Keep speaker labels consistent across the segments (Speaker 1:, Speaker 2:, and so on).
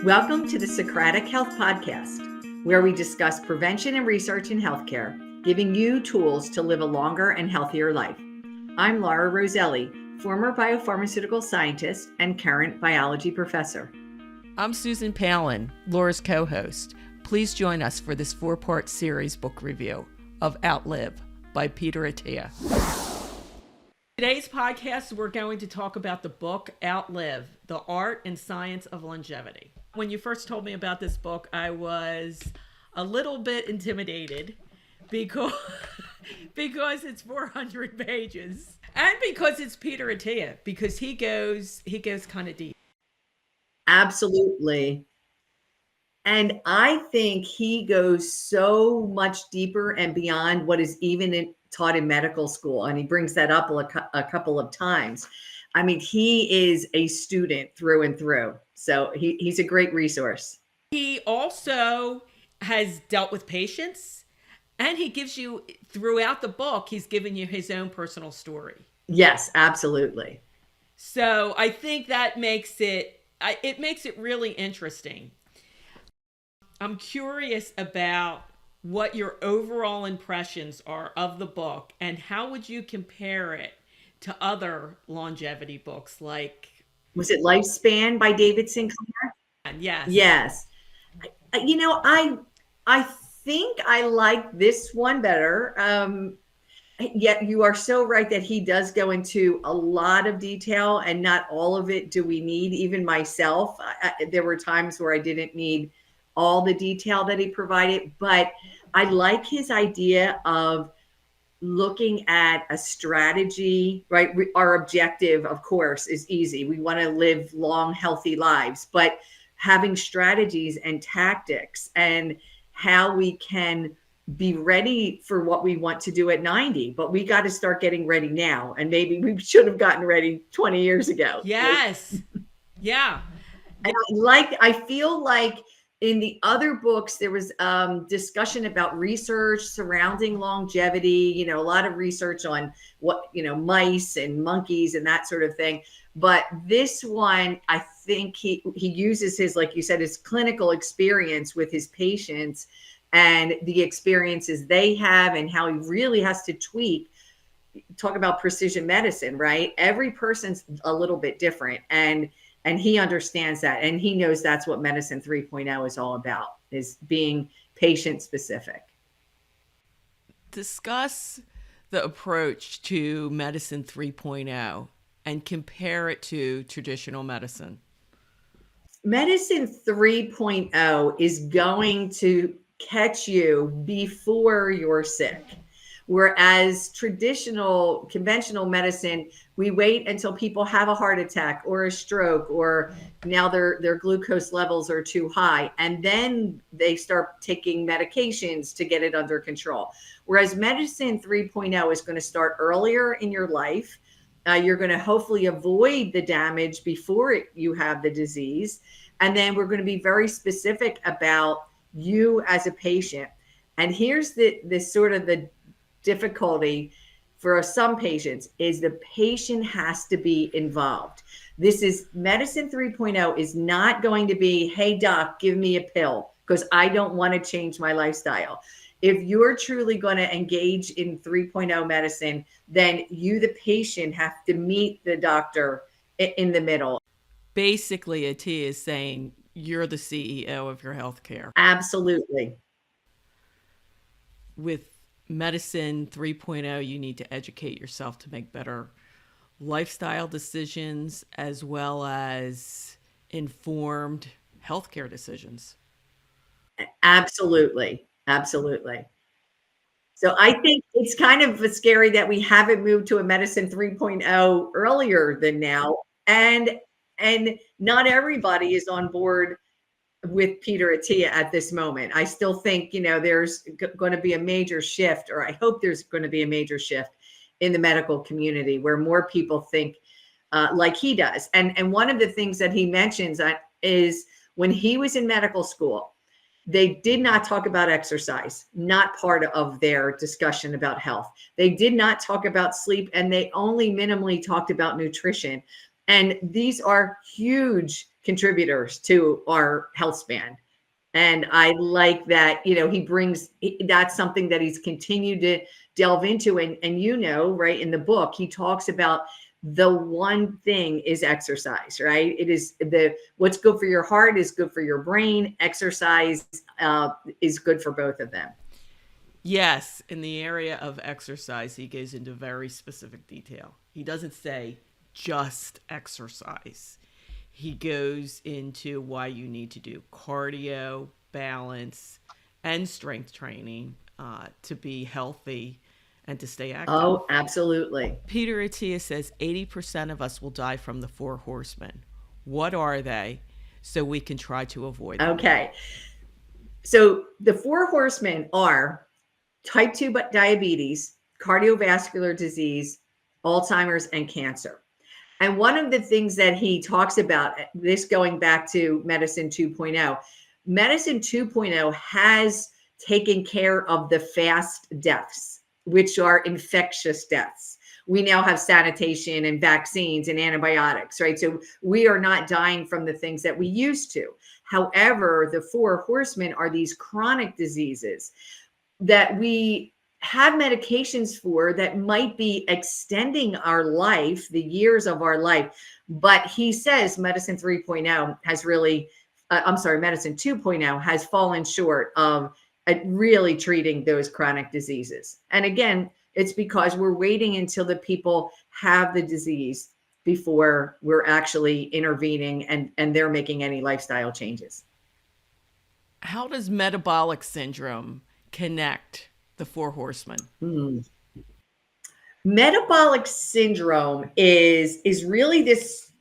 Speaker 1: Welcome to the Socratic Health Podcast, where we discuss prevention and research in healthcare, giving you tools to live a longer and healthier life. I'm Laura Roselli, former biopharmaceutical scientist and current biology professor.
Speaker 2: I'm Susan Palin, Laura's co-host. Please join us for this 4-part series book review of Outlive by Peter Attia. Today's podcast, we're going to talk about the book Outlive, The Art and Science of Longevity. When you first told me about this book, I was a little bit intimidated because it's 400 pages and because it's Peter Attia, because he goes kind of deep.
Speaker 1: Absolutely. And I think he goes so much deeper and beyond what is even taught in medical school. And he brings that up a couple of times. I mean, he is a student through and through. So he's a great resource.
Speaker 2: He also has dealt with patients, and he gives you, throughout the book, he's given you his own personal story.
Speaker 1: Yes, absolutely.
Speaker 2: So I think that makes it really interesting. I'm curious about what your overall impressions are of the book, and how would you compare it to other longevity books like...
Speaker 1: Was it Lifespan by David Sinclair?
Speaker 2: Yes.
Speaker 1: Yes. I think I like this one better. Yet you are so right that he does go into a lot of detail, and not all of it do we need. Even myself, there were times where I didn't need all the detail that he provided, but I like his idea of looking at a strategy, right? Our objective, of course, is easy. We want to live long, healthy lives, but having strategies and tactics and how we can be ready for what we want to do at 90, but we got to start getting ready now. And maybe we should have gotten ready 20 years ago.
Speaker 2: Yes. Yeah.
Speaker 1: And I feel like in the other books, there was discussion about research surrounding longevity, a lot of research on mice and monkeys and that sort of thing. But this one, I think he uses his, like you said, his clinical experience with his patients and the experiences they have, and how he really has to tweak. Talk about precision medicine, right? Every person's a little bit different. And he understands that, and he knows that's what Medicine 3.0 is all about, is being patient specific.
Speaker 2: Discuss the approach to Medicine 3.0 and compare it to traditional medicine.
Speaker 1: Medicine 3.0 is going to catch you before you're sick. Whereas conventional medicine, we wait until people have a heart attack or a stroke, or now their glucose levels are too high, and then they start taking medications to get it under control. Whereas Medicine 3.0 is going to start earlier in your life. You're going to hopefully avoid the damage before you have the disease. And then we're going to be very specific about you as a patient. And here's the sort of the difficulty for some patients is the patient has to be involved. This is Medicine 3.0 is not going to be, hey doc, give me a pill because I don't want to change my lifestyle. If you're truly going to engage in 3.0 medicine, then you, the patient, have to meet the doctor in the middle.
Speaker 2: Basically, Attia is saying you're the CEO of your healthcare.
Speaker 1: Absolutely.
Speaker 2: With Medicine 3.0, you need to educate yourself to make better lifestyle decisions as well as informed healthcare decisions.
Speaker 1: Absolutely. Absolutely. So I think it's kind of scary that we haven't moved to a Medicine 3.0 earlier than now. And not everybody is on board with Peter Attia at this moment. I still think, there's going to be a major shift, or I hope there's going to be a major shift in the medical community where more people think like he does. And one of the things that he mentions is when he was in medical school, they did not talk about exercise, not part of their discussion about health. They did not talk about sleep, and they only minimally talked about nutrition. And these are huge contributors to our health span. And I like that, he brings, that's something that he's continued to delve into. And right, in the book, he talks about the one thing is exercise, right? It is what's good for your heart is good for your brain. Exercise is good for both of them.
Speaker 2: Yes, in the area of exercise, he goes into very specific detail. He doesn't say just exercise. He goes into why you need to do cardio, balance, and strength training to be healthy and to stay active.
Speaker 1: Oh, absolutely.
Speaker 2: Peter Attia says 80% of us will die from the 4 horsemen. What are they so we can try to avoid them?
Speaker 1: Okay. So the 4 horsemen are type 2 diabetes, cardiovascular disease, Alzheimer's, and cancer. And one of the things that he talks about, this going back to Medicine 2.0, Medicine 2.0 has taken care of the fast deaths, which are infectious deaths. We now have sanitation and vaccines and antibiotics, right? So we are not dying from the things that we used to. However, the 4 horsemen are these chronic diseases that we have medications for that might be extending our life, the years of our life. But he says Medicine 3.0 has really, Medicine 2.0 has fallen short of really treating those chronic diseases. And again, it's because we're waiting until the people have the disease before we're actually intervening and they're making any lifestyle changes.
Speaker 2: How does metabolic syndrome connect the 4 horsemen?
Speaker 1: Metabolic syndrome is really this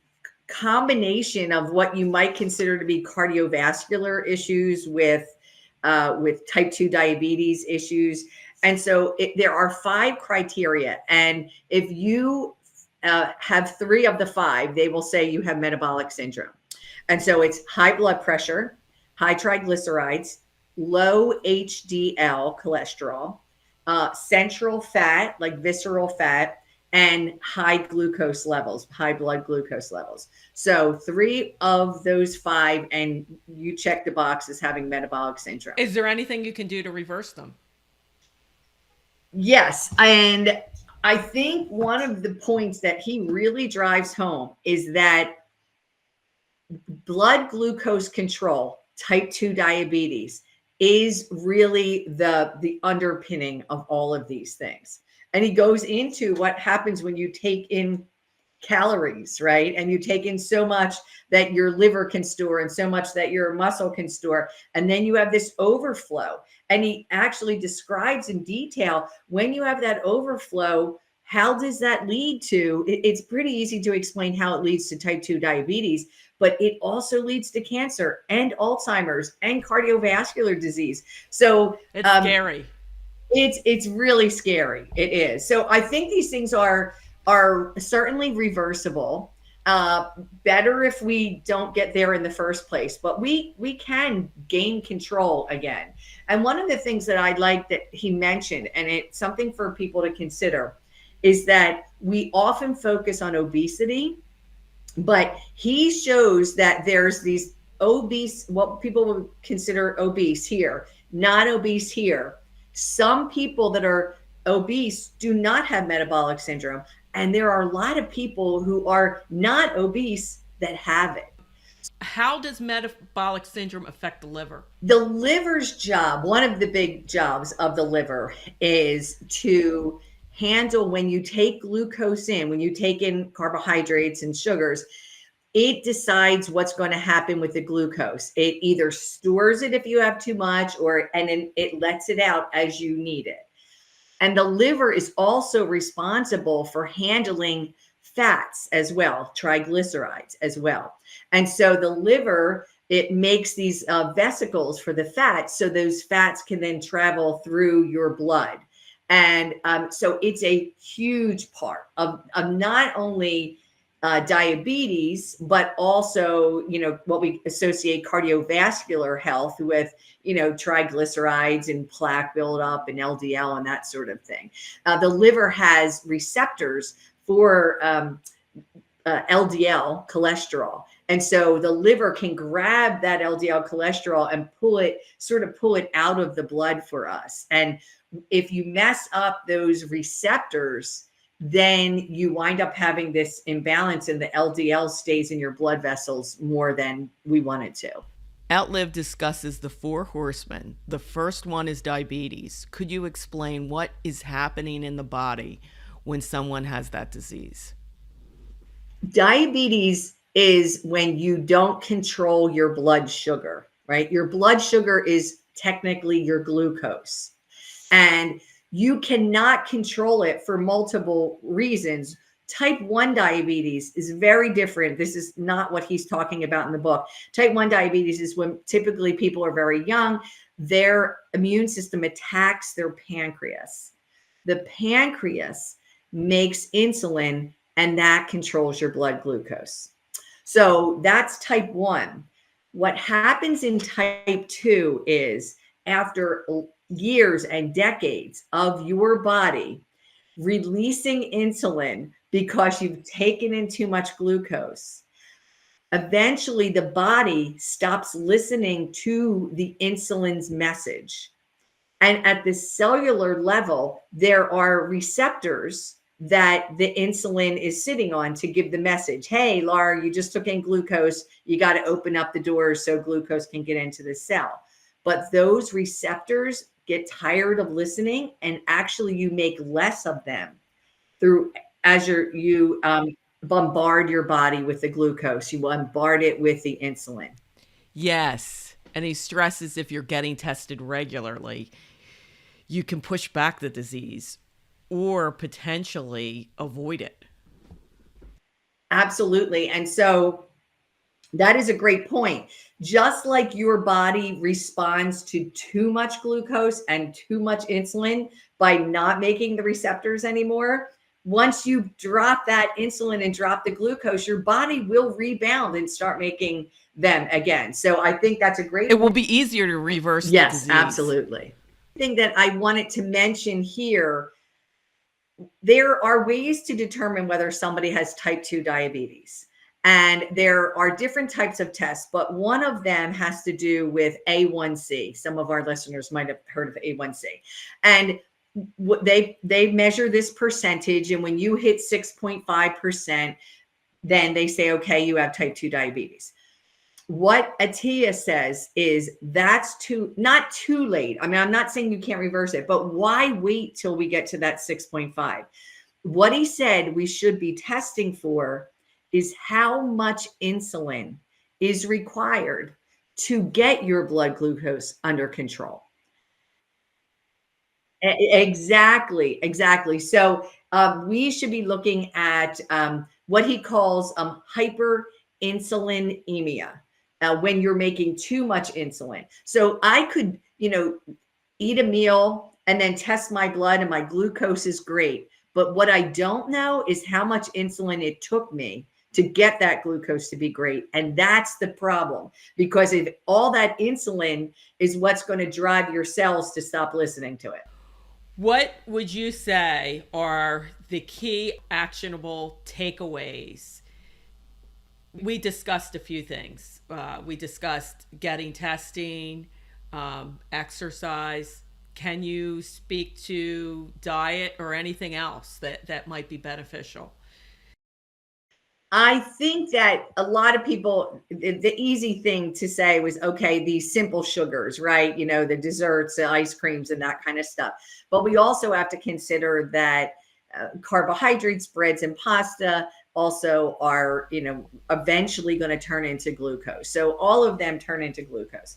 Speaker 1: combination of what you might consider to be cardiovascular issues with type 2 diabetes issues. And so there are 5 criteria. And if you have 3 of the 5, they will say you have metabolic syndrome. And so it's high blood pressure, high triglycerides, low HDL cholesterol, central fat, like visceral fat, and high glucose levels, high blood glucose levels. So 3 of those 5, and you check the box as having metabolic syndrome.
Speaker 2: Is there anything you can do to reverse them?
Speaker 1: Yes. And I think one of the points that he really drives home is that blood glucose control, type 2 diabetes, is really the underpinning of all of these things. And he goes into what happens when you take in calories, right? And you take in so much that your liver can store and so much that your muscle can store. And then you have this overflow. And he actually describes in detail when you have that overflow, how does that lead to, it's pretty easy to explain how it leads to type 2 diabetes, but it also leads to cancer and Alzheimer's and cardiovascular disease. So
Speaker 2: it's scary.
Speaker 1: It's really scary. It is. So I think these things are certainly reversible. Better if we don't get there in the first place, but we can gain control again. And one of the things that I like that he mentioned, and it's something for people to consider, is that we often focus on obesity, but he shows that there's these obese, what people would consider obese here, not obese here. Some people that are obese do not have metabolic syndrome. And there are a lot of people who are not obese that have it.
Speaker 2: How does metabolic syndrome affect the liver?
Speaker 1: The liver's job, one of the big jobs of the liver, is to handle when you take glucose in, when you take in carbohydrates and sugars, it decides what's going to happen with the glucose. It either stores it if you have too much, and then it lets it out as you need it. And the liver is also responsible for handling fats as well, triglycerides as well. And so the liver, it makes these vesicles for the fats, so those fats can then travel through your blood. And so it's a huge part of not only diabetes, but also, what we associate cardiovascular health with, triglycerides and plaque buildup and LDL and that sort of thing. The liver has receptors for LDL cholesterol. And so the liver can grab that LDL cholesterol and pull it out of the blood for us. And if you mess up those receptors, then you wind up having this imbalance, and the LDL stays in your blood vessels more than we want it to.
Speaker 2: Outlive discusses the 4 horsemen. The first one is diabetes. Could you explain what is happening in the body when someone has that disease?
Speaker 1: Diabetes is when you don't control your blood sugar, right? Your blood sugar is technically your glucose, and you cannot control it for multiple reasons. Type 1 diabetes is very different. This is not what he's talking about in the book. Type 1 diabetes is when typically people are very young, their immune system attacks their pancreas. The pancreas makes insulin, and that controls your blood glucose. So that's type 1. What happens in type 2 is, after years and decades of your body releasing insulin because you've taken in too much glucose, eventually the body stops listening to the insulin's message. And at the cellular level, there are receptors that the insulin is sitting on to give the message, hey, Laura, you just took in glucose. You got to open up the doors so glucose can get into the cell. But those receptors get tired of listening, and actually you make less of them as you bombard your body with the glucose. You bombard it with the insulin.
Speaker 2: Yes. And he stresses if you're getting tested regularly, you can push back the disease or potentially avoid it.
Speaker 1: Absolutely. And so that is a great point. Just like your body responds to too much glucose and too much insulin by not making the receptors anymore, once you drop that insulin and drop the glucose, your body will rebound and start making them again. So I think that's a great
Speaker 2: It will be easier to reverse the disease.
Speaker 1: Yes, absolutely. The thing that I wanted to mention here, there are ways to determine whether somebody has type 2 diabetes. And there are different types of tests, but one of them has to do with A1C. Some of our listeners might have heard of A1C. And they measure this percentage, and when you hit 6.5%, then they say, okay, you have type 2 diabetes. What Attia says is that's not too late. I mean, I'm not saying you can't reverse it, but why wait till we get to that 6.5? What he said we should be testing for is how much insulin is required to get your blood glucose under control. Exactly. So we should be looking at what he calls hyperinsulinemia, when you're making too much insulin. So I could, eat a meal and then test my blood and my glucose is great. But what I don't know is how much insulin it took me to get that glucose to be great. And that's the problem, because if all that insulin is what's going to drive your cells to stop listening to it.
Speaker 2: What would you say are the key actionable takeaways? We discussed a few things. We discussed getting testing, exercise. Can you speak to diet or anything else that might be beneficial?
Speaker 1: I think that a lot of people, the easy thing to say was, okay, these simple sugars, right? The desserts, the ice creams, and that kind of stuff. But we also have to consider that carbohydrates, breads, and pasta also are, eventually going to turn into glucose. So all of them turn into glucose.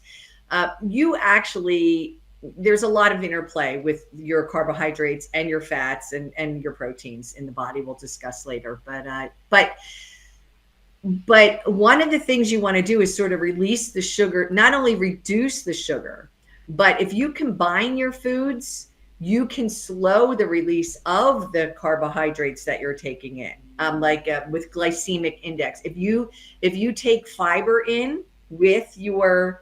Speaker 1: There's a lot of interplay with your carbohydrates and your fats and your proteins in the body. We'll discuss later. But one of the things you want to do is sort of release the sugar, not only reduce the sugar, but if you combine your foods, you can slow the release of the carbohydrates that you're taking in, with glycemic index. If you take fiber in with your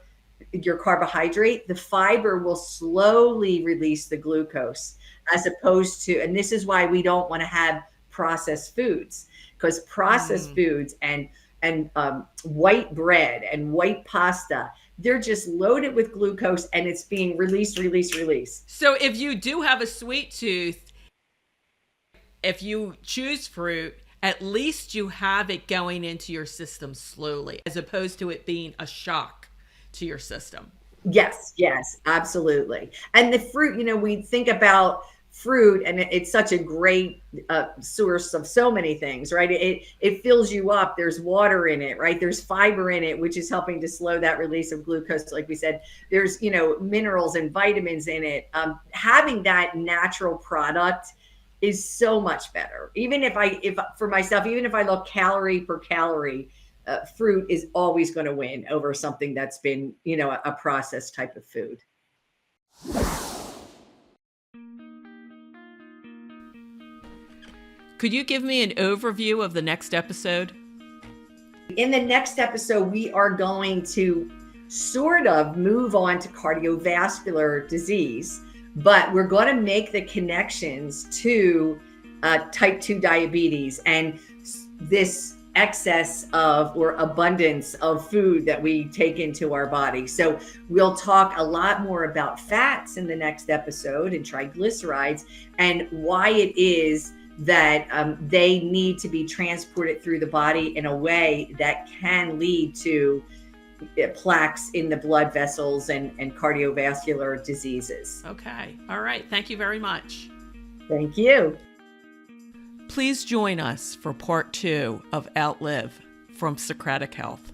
Speaker 1: carbohydrate, the fiber will slowly release the glucose, as opposed to, and this is why we don't want to have processed foods, because processed foods and white bread and white pasta, they're just loaded with glucose, and it's being released.
Speaker 2: So if you do have a sweet tooth, if you choose fruit, at least you have it going into your system slowly, as opposed to it being a shock to your system.
Speaker 1: Yes, absolutely. And the fruit, we think about fruit, and it's such a great source of so many things, right? It fills you up. There's water in it, right? There's fiber in it, which is helping to slow that release of glucose. Like we said, there's, minerals and vitamins in it. Having that natural product is so much better. Even if for myself, even if I look calorie per calorie, fruit is always going to win over something that's been, a processed type of food.
Speaker 2: Could you give me an overview of the next episode?
Speaker 1: In the next episode, we are going to sort of move on to cardiovascular disease, but we're going to make the connections to type 2 diabetes and this excess of or abundance of food that we take into our body. So we'll talk a lot more about fats in the next episode and triglycerides, and why it is that they need to be transported through the body in a way that can lead to plaques in the blood vessels and cardiovascular diseases.
Speaker 2: Okay. All right. Thank you very much.
Speaker 1: Thank you.
Speaker 2: Please join us for part 2 of Outlive from Socratic Health.